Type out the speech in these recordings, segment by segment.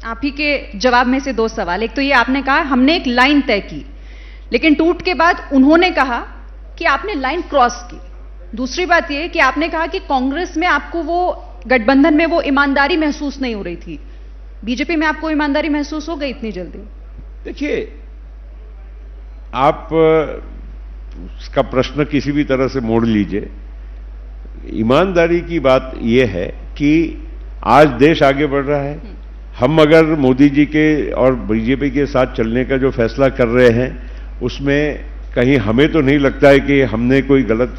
आप ही के जवाब में से 2 सवाल। एक तो ये आपने कहा हमने एक लाइन तय की, लेकिन टूट के बाद उन्होंने कहा कि आपने लाइन क्रॉस की। दूसरी बात ये कि आपने कहा कि कांग्रेस में आपको वो गठबंधन में वो ईमानदारी महसूस नहीं हो रही थी, बीजेपी में आपको ईमानदारी महसूस हो गई इतनी जल्दी? देखिए, आप उसका प्रश्न किसी भी तरह से मोड़ लीजिए। ईमानदारी की बात यह है कि आज देश आगे बढ़ रहा है। हम अगर मोदी जी के और बीजेपी के साथ चलने का जो फैसला कर रहे हैं उसमें कहीं हमें तो नहीं लगता है कि हमने कोई गलत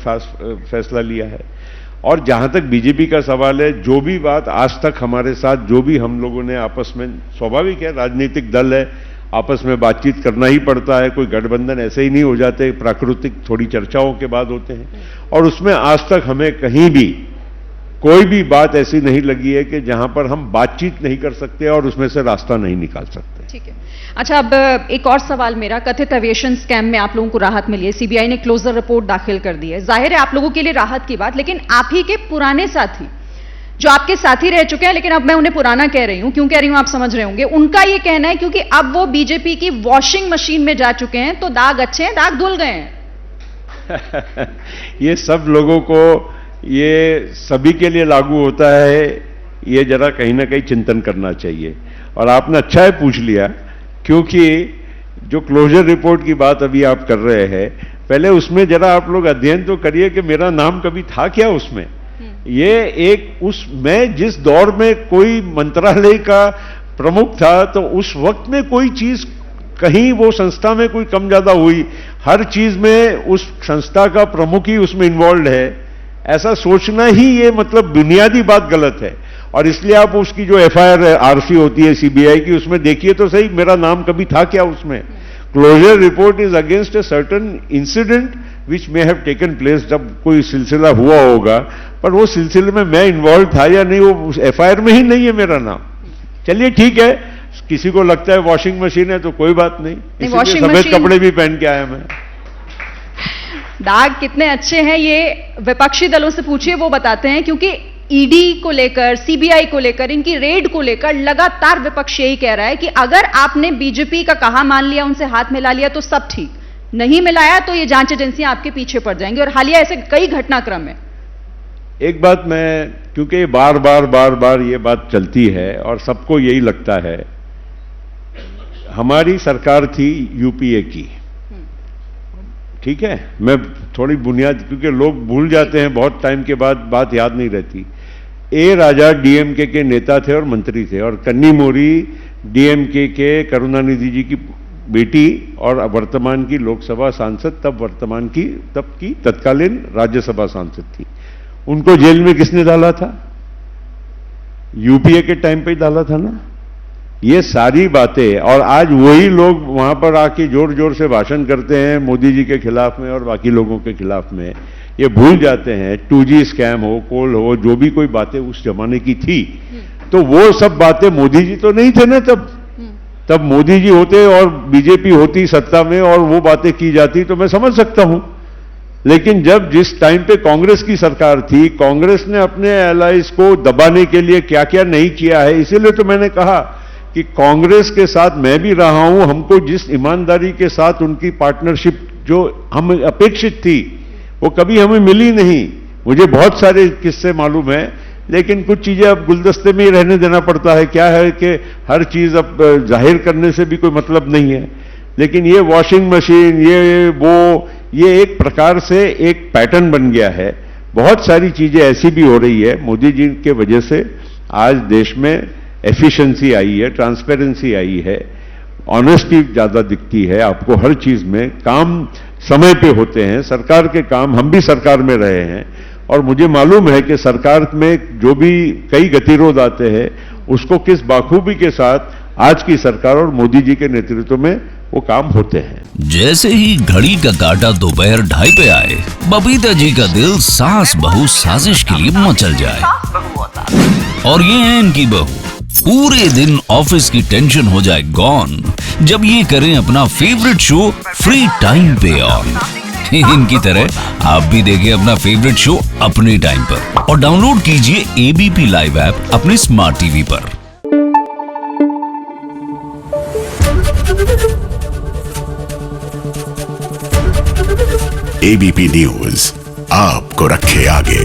फैसला लिया है। और जहां तक बीजेपी का सवाल है, जो भी बात आज तक हमारे साथ जो भी हम लोगों ने आपस में, स्वाभाविक है राजनीतिक दल है, आपस में बातचीत करना ही पड़ता है, कोई गठबंधन ऐसे ही नहीं हो जाते, प्राकृतिक थोड़ी चर्चाओं के बाद होते हैं। और उसमें आज तक हमें कहीं भी कोई भी बात ऐसी नहीं लगी है कि जहां पर हम बातचीत नहीं कर सकते और उसमें से रास्ता नहीं निकाल सकते। ठीक है। अच्छा, अब एक और सवाल मेरा, कथित एविएशन स्कैम में आप लोगों को राहत मिली है, सीबीआई ने क्लोजर रिपोर्ट दाखिल कर दी है। जाहिर है आप लोगों के लिए राहत की बात, लेकिन आप ही के पुराने साथी जो आपके साथी रह चुके हैं, लेकिन अब मैं उन्हें पुराना कह रही हूं, क्यों कह रही हूं आप समझ रहे होंगे, उनका यह कहना है क्योंकि अब वो बीजेपी की वॉशिंग मशीन में जा चुके हैं तो दाग अच्छे हैं, दाग धुल गए हैं। ये सब लोगों को, ये सभी के लिए लागू होता है, ये जरा कहीं ना कहीं चिंतन करना चाहिए। और आपने अच्छा है पूछ लिया, क्योंकि जो क्लोजर रिपोर्ट की बात अभी आप कर रहे हैं, पहले उसमें जरा आप लोग अध्ययन तो करिए कि मेरा नाम कभी था क्या उसमें। ये एक मैं जिस दौर में कोई मंत्रालय का प्रमुख था, तो उस वक्त में कोई चीज कहीं वो संस्था में कोई कम ज्यादा हुई, हर चीज में उस संस्था का प्रमुख ही उसमें इन्वॉल्व है, ऐसा सोचना ही ये मतलब बुनियादी बात गलत है। और इसलिए आप उसकी जो एफआईआर आरसी होती है सीबीआई की, उसमें देखिए तो सही मेरा नाम कभी था क्या उसमें। Closure report is against a certain incident which may have taken place, जब कोई सिलसिला हुआ होगा, पर वो सिलसिले में मैं इन्वॉल्व था या नहीं वो एफआईआर में ही नहीं है मेरा नाम। चलिए ठीक है, किसी को लगता है वॉशिंग मशीन है तो कोई बात नहीं, इसलिए सफेद कपड़े भी पहन के आया मैं। दाग कितने अच्छे हैं ये विपक्षी दलों से पूछिए, वो बताते हैं, क्योंकि ईडी को लेकर, सीबीआई को लेकर, इनकी रेड को लेकर लगातार विपक्ष यही कह रहा है कि अगर आपने बीजेपी का कहा मान लिया, उनसे हाथ मिला लिया तो सब ठीक, नहीं मिलाया तो ये जांच एजेंसियां आपके पीछे पड़ जाएंगी। और हालिया ऐसे कई घटनाक्रम है। एक बात मैं, क्योंकि बार बार ये बात चलती है और सबको यही लगता है, हमारी सरकार थी यूपीए की, ठीक है, मैं थोड़ी बुनियाद, क्योंकि लोग भूल जाते हैं बहुत टाइम के बाद, बात याद नहीं रहती। ए राजा डीएमके के नेता थे और मंत्री थे, और कन्नी मोरी डीएमके के करुणानिधि जी की बेटी और वर्तमान की लोकसभा सांसद, तब की तत्कालीन राज्यसभा सांसद थी। उनको जेल में किसने डाला था? यूपीए के टाइम पे ही डाला था ना। ये सारी बातें, और आज वही लोग वहां पर आके जोर जोर से भाषण करते हैं मोदी जी के खिलाफ में और बाकी लोगों के खिलाफ में। ये भूल जाते हैं 2G स्कैम हो, कोल हो, जो भी कोई बातें उस जमाने की थी, तो वो सब बातें मोदी जी तो नहीं थे ना तब मोदी जी होते और बीजेपी होती सत्ता में और वो बातें की जाती तो मैं समझ सकता हूं। लेकिन जब जिस टाइम पे कांग्रेस की सरकार थी, कांग्रेस ने अपने एलाइज को दबाने के लिए क्या क्या नहीं किया है। इसीलिए तो मैंने कहा कि कांग्रेस के साथ मैं भी रहा हूं, हमको जिस ईमानदारी के साथ उनकी पार्टनरशिप जो हम अपेक्षित थी वो कभी हमें मिली नहीं। मुझे बहुत सारे किस्से मालूम है, लेकिन कुछ चीजें अब गुलदस्ते में ही रहने देना पड़ता है। क्या है कि हर चीज अब जाहिर करने से भी कोई मतलब नहीं है। लेकिन ये वॉशिंग मशीन, ये एक प्रकार से एक पैटर्न बन गया है। बहुत सारी चीजें ऐसी भी हो रही है, मोदी जी के वजह से आज देश में एफिशिएंसी आई है, ट्रांसपेरेंसी आई है, ऑनेस्टी ज्यादा दिखती है आपको हर चीज में, काम समय पे होते हैं, सरकार के काम, हम भी सरकार में रहे हैं और मुझे मालूम है कि सरकार में जो भी कई गतिरोध आते हैं उसको किस बाखूबी के साथ आज की सरकार और मोदी जी के नेतृत्व में वो काम होते हैं। जैसे ही घड़ी का काटा दोपहर 2:30 पे आए, बबीता जी का दिल सास बहू साजिश के लिए मचल जाए। और ये है इनकी बहू, पूरे दिन ऑफिस की टेंशन हो जाए गॉन जब ये करें अपना फेवरेट शो फ्री टाइम पे ऑन। इनकी तरह आप भी देखिए अपना फेवरेट शो अपने टाइम पर और डाउनलोड कीजिए एबीपी लाइव ऐप अपने स्मार्ट टीवी पर। एबीपी न्यूज आपको रखे आगे।